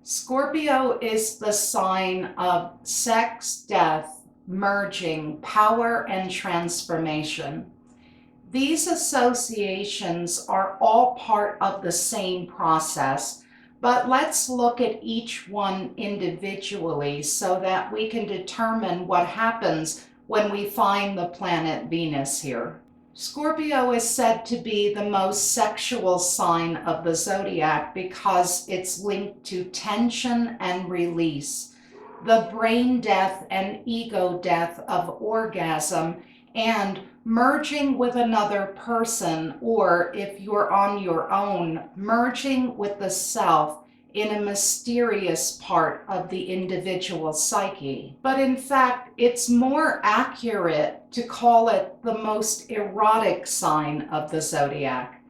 Scorpio is the sign of sex, death, merging, power, and transformation. These associations are all part of the same process, but let's look at each one individually so that we can determine what happens when we find the planet Venus here. Scorpio is said to be the most sexual sign of the zodiac because it's linked to tension and release, the brain death and ego death of orgasm, and merging with another person, or if you're on your own, merging with the self in a mysterious part of the individual psyche. But in fact, it's more accurate to call it the most erotic sign of the zodiac.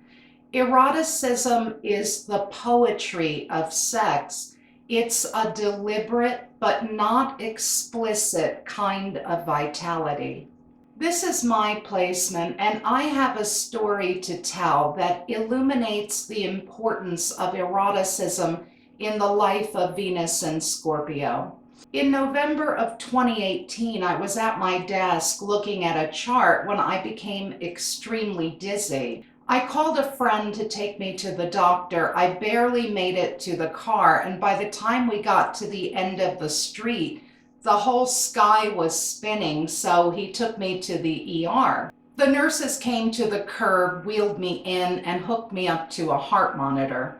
Eroticism is the poetry of sex. It's a deliberate but not explicit kind of vitality. This is my placement, and I have a story to tell that illuminates the importance of eroticism in the life of Venus and Scorpio. In November of 2018, I was at my desk looking at a chart when I became extremely dizzy. I called a friend to take me to the doctor. I barely made it to the car, and by the time we got to the end of the street, the whole sky was spinning, so he took me to the ER. The nurses came to the curb, wheeled me in, and hooked me up to a heart monitor.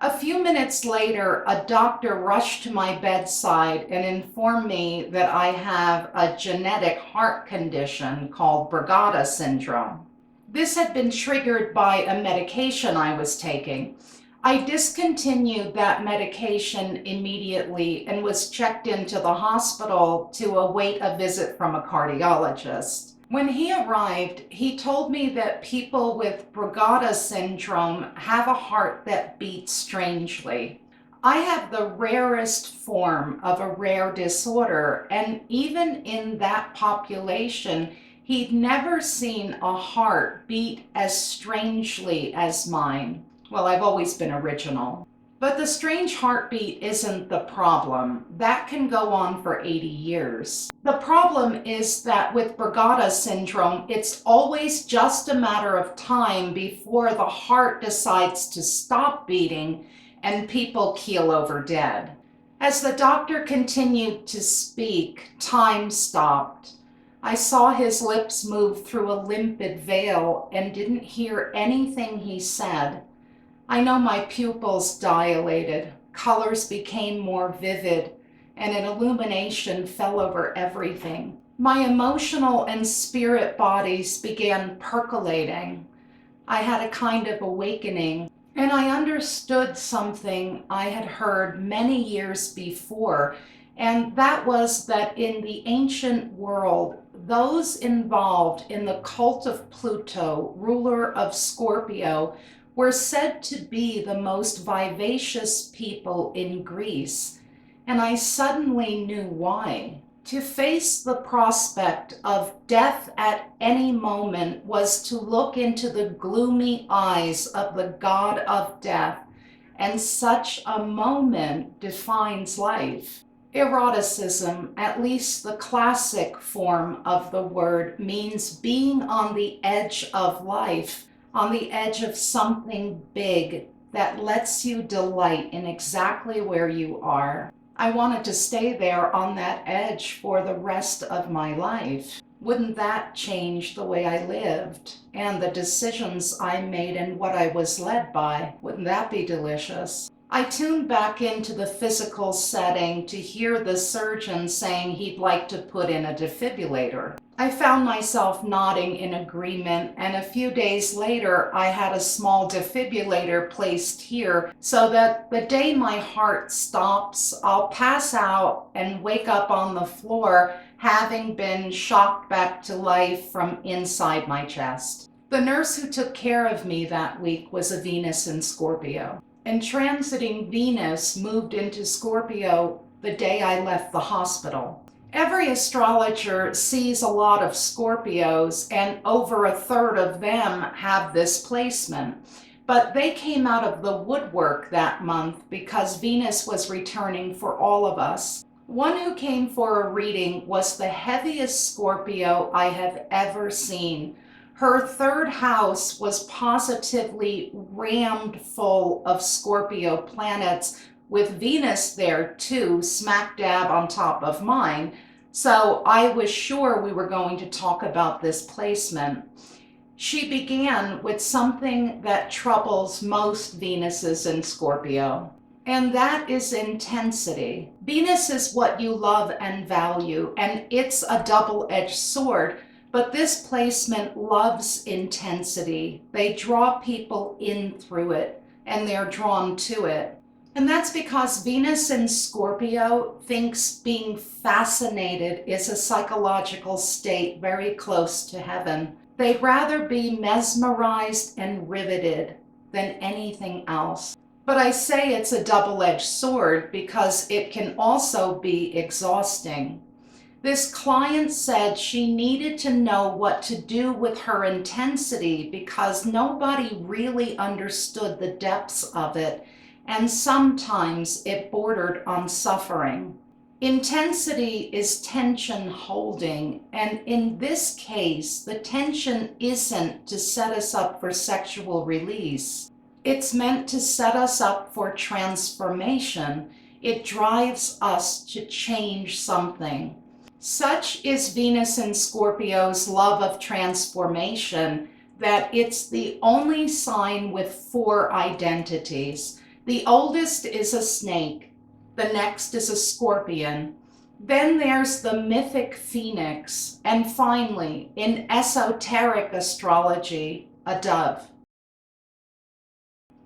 A few minutes later, a doctor rushed to my bedside and informed me that I have a genetic heart condition called Brugada Syndrome. This had been triggered by a medication I was taking. I discontinued that medication immediately and was checked into the hospital to await a visit from a cardiologist. When he arrived, he told me that people with Brugada syndrome have a heart that beats strangely. I have the rarest form of a rare disorder, and even in that population, he'd never seen a heart beat as strangely as mine. Well, I've always been original. But the strange heartbeat isn't the problem. That can go on for 80 years. The problem is that with Brugada syndrome, it's always just a matter of time before the heart decides to stop beating and people keel over dead. As the doctor continued to speak, time stopped. I saw his lips move through a limpid veil and didn't hear anything he said. I know my pupils dilated, colors became more vivid, and an illumination fell over everything. My emotional and spirit bodies began percolating. I had a kind of awakening, and I understood something I had heard many years before, and that was that in the ancient world, those involved in the cult of Pluto, ruler of Scorpio, were said to be the most vivacious people in Greece, and I suddenly knew why. To face the prospect of death at any moment was to look into the gloomy eyes of the god of death, and such a moment defines life. Eroticism, at least the classic form of the word, means being on the edge of life, on the edge of something big that lets you delight in exactly where you are. I wanted to stay there on that edge for the rest of my life. Wouldn't that change the way I lived and the decisions I made and what I was led by? Wouldn't that be delicious? I tuned back into the physical setting to hear the surgeon saying he'd like to put in a defibrillator. I found myself nodding in agreement, and a few days later, I had a small defibrillator placed here so that the day my heart stops, I'll pass out and wake up on the floor, having been shocked back to life from inside my chest. The nurse who took care of me that week was a Venus in Scorpio, and transiting Venus moved into Scorpio the day I left the hospital. Every astrologer sees a lot of Scorpios, and over a third of them have this placement. But they came out of the woodwork that month because Venus was returning for all of us. One who came for a reading was the heaviest Scorpio I have ever seen. Her third house was positively rammed full of Scorpio planets, with Venus there too, smack dab on top of mine. So I was sure we were going to talk about this placement. She began with something that troubles most Venuses in Scorpio, and that is intensity. Venus is what you love and value, and it's a double-edged sword, but this placement loves intensity. They draw people in through it, and they're drawn to it. And that's because Venus in Scorpio thinks being fascinated is a psychological state very close to heaven. They'd rather be mesmerized and riveted than anything else. But I say it's a double-edged sword because it can also be exhausting. This client said she needed to know what to do with her intensity because nobody really understood the depths of it, and sometimes it bordered on suffering. Intensity is tension holding, and in this case, the tension isn't to set us up for sexual release. It's meant to set us up for transformation. It drives us to change something. Such is Venus in Scorpio's love of transformation that it's the only sign with 4 identities. The oldest is a snake. The next is a scorpion. Then there's the mythic phoenix. And finally, in esoteric astrology, a dove.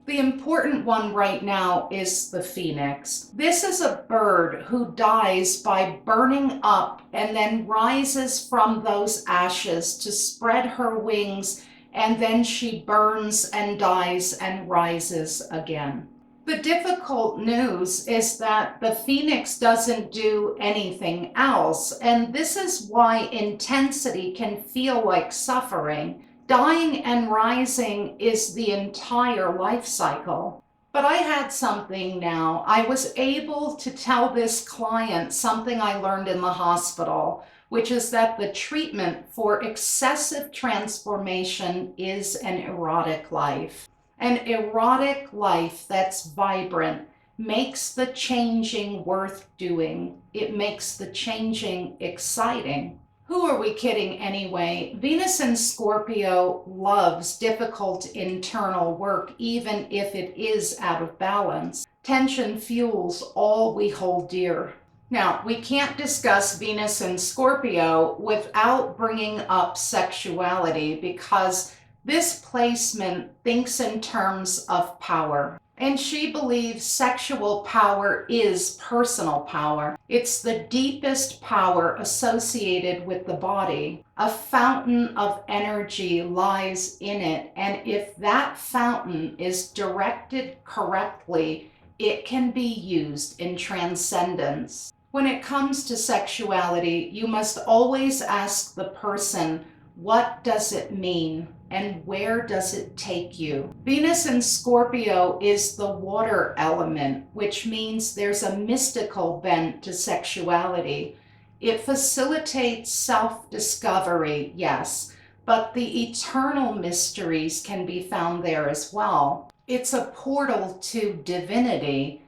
The important one right now is the phoenix. This is a bird who dies by burning up and then rises from those ashes to spread her wings, and then she burns and dies and rises again. The difficult news is that the phoenix doesn't do anything else, and this is why intensity can feel like suffering. Dying and rising is the entire life cycle. But I had something now. I was able to tell this client something I learned in the hospital, which is that the treatment for excessive transformation is an erotic life. An erotic life that's vibrant makes the changing worth doing. It makes the changing exciting. Who are we kidding anyway? Venus in Scorpio loves difficult internal work, even if it is out of balance. Tension fuels all we hold dear. Now, we can't discuss Venus in Scorpio without bringing up sexuality, because this placement thinks in terms of power. And she believes sexual power is personal power. It's the deepest power associated with the body. A fountain of energy lies in it, and if that fountain is directed correctly, it can be used in transcendence. When it comes to sexuality, you must always ask the person, what does it mean? And where does it take you? Venus in Scorpio is the water element, which means there's a mystical bent to sexuality. It facilitates self-discovery, yes, but the eternal mysteries can be found there as well. It's a portal to divinity,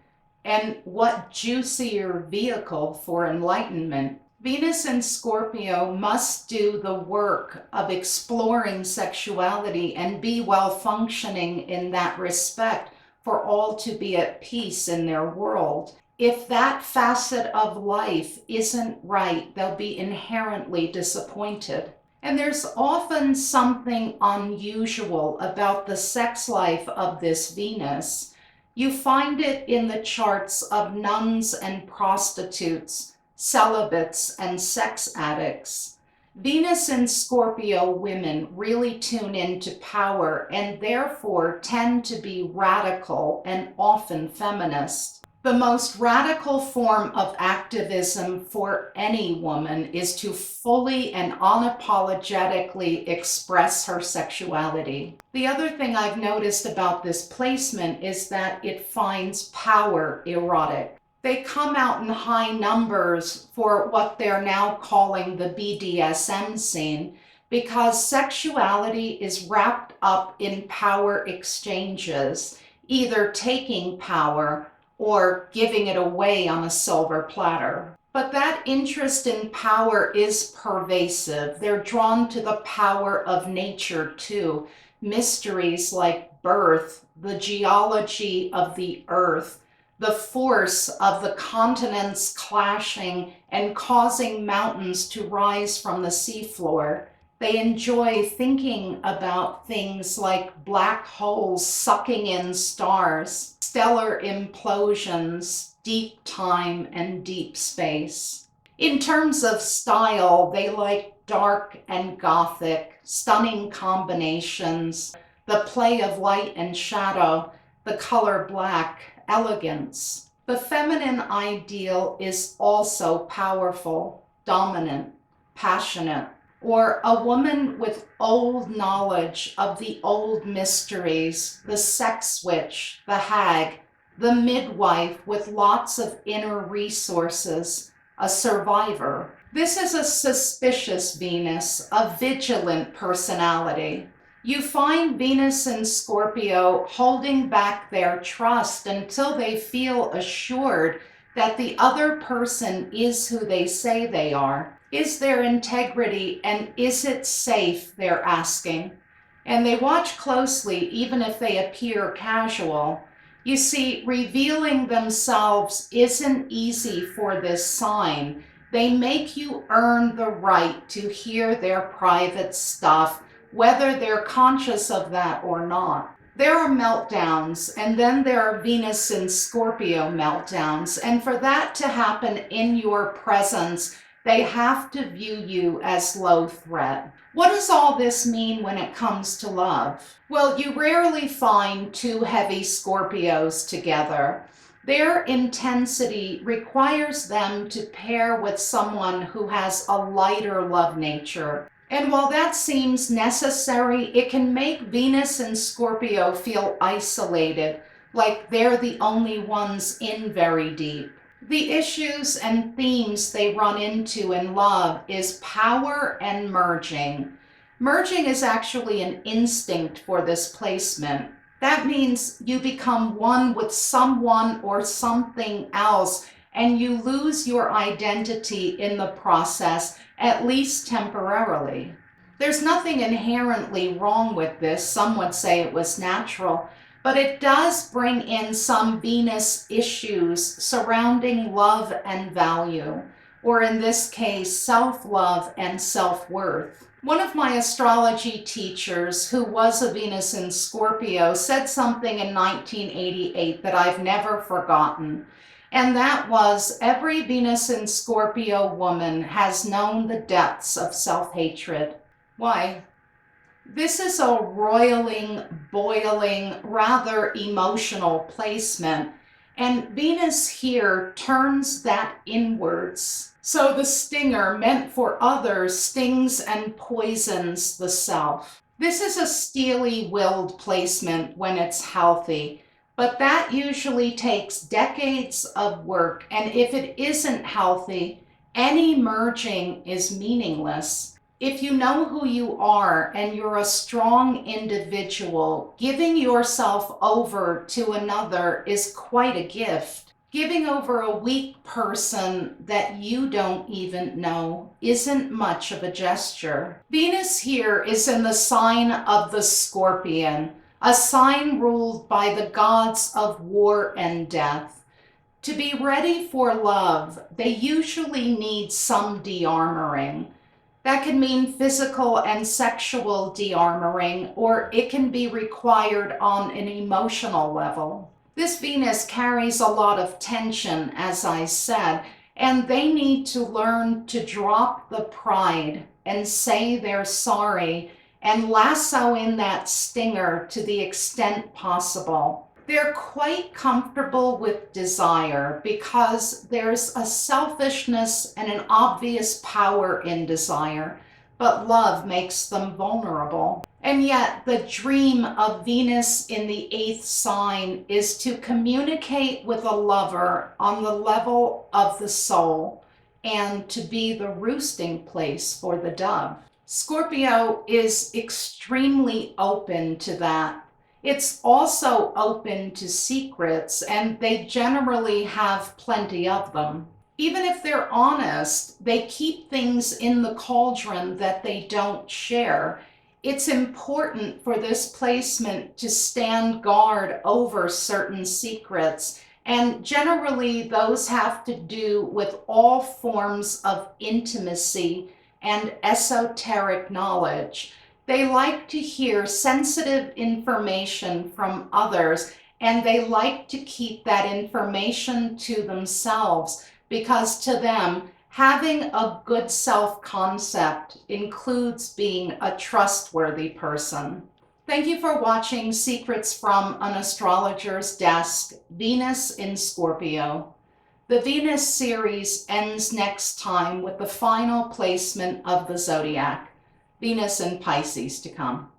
and what juicier vehicle for enlightenment? Venus in Scorpio must do the work of exploring sexuality and be well functioning in that respect for all to be at peace in their world. If that facet of life isn't right, they'll be inherently disappointed. And there's often something unusual about the sex life of this Venus. You find it in the charts of nuns and prostitutes, celibates, and sex addicts. Venus in Scorpio women really tune into power and therefore tend to be radical and often feminist. The most radical form of activism for any woman is to fully and unapologetically express her sexuality. The other thing I've noticed about this placement is that it finds power erotic. They come out in high numbers for what they're now calling the BDSM scene, because sexuality is wrapped up in power exchanges, either taking power or giving it away on a silver platter. But that interest in power is pervasive. They're drawn to the power of nature too. Mysteries like birth, the geology of the earth, the force of the continents clashing and causing mountains to rise from the seafloor. They enjoy thinking about things like black holes sucking in stars, stellar implosions, deep time, and deep space. In terms of style, they like dark and gothic, stunning combinations, the play of light and shadow, the color black, elegance. The feminine ideal is also powerful, dominant, passionate, or a woman with old knowledge of the old mysteries, the sex witch, the hag, the midwife with lots of inner resources, a survivor. This is a suspicious Venus, a vigilant personality. You find Venus in Scorpio holding back their trust until they feel assured that the other person is who they say they are. Is there integrity, and is it safe, they're asking. And they watch closely even if they appear casual. You see, revealing themselves isn't easy for this sign. They make you earn the right to hear their private stuff, whether they're conscious of that or not. There are meltdowns, and then there are Venus in Scorpio meltdowns, and for that to happen in your presence, they have to view you as low threat. What does all this mean when it comes to love? Well, you rarely find two heavy Scorpios together. Their intensity requires them to pair with someone who has a lighter love nature. And while that seems necessary, it can make Venus and Scorpio feel isolated, like they're the only ones in very deep. The issues and themes they run into in love is power and merging. Merging is actually an instinct for this placement. That means you become one with someone or something else, and you lose your identity in the process, at least temporarily. There's nothing inherently wrong with this. Some would say it was natural. But it does bring in some Venus issues surrounding love and value, or in this case, self-love and self-worth. One of my astrology teachers, who was a Venus in Scorpio, said something in 1988 that I've never forgotten. And that was, every Venus in Scorpio woman has known the depths of self-hatred. Why? This is a roiling, boiling, rather emotional placement, and Venus here turns that inwards. So the stinger meant for others stings and poisons the self. This is a steely-willed placement when it's healthy, but that usually takes decades of work, and if it isn't healthy, any merging is meaningless. If you know who you are and you're a strong individual, giving yourself over to another is quite a gift. Giving over a weak person that you don't even know isn't much of a gesture. Venus here is in the sign of the Scorpion, a sign ruled by the gods of war and death. To be ready for love, they usually need some de-armoring. That can mean physical and sexual de-armoring, or it can be required on an emotional level. This Venus carries a lot of tension, as I said, and they need to learn to drop the pride and say they're sorry and lasso in that stinger to the extent possible. They're quite comfortable with desire because there's a selfishness and an obvious power in desire, but love makes them vulnerable. And yet, the dream of Venus in the 8th sign is to communicate with a lover on the level of the soul and to be the roosting place for the dove. Scorpio is extremely open to that. It's also open to secrets, and they generally have plenty of them. Even if they're honest, they keep things in the cauldron that they don't share. It's important for this placement to stand guard over certain secrets, and generally those have to do with all forms of intimacy and esoteric knowledge. They like to hear sensitive information from others, and they like to keep that information to themselves because to them, having a good self-concept includes being a trustworthy person. Thank you for watching Secrets from an Astrologer's Desk, Venus in Scorpio. The Venus series ends next time with the final placement of the zodiac, Venus in Pisces to come.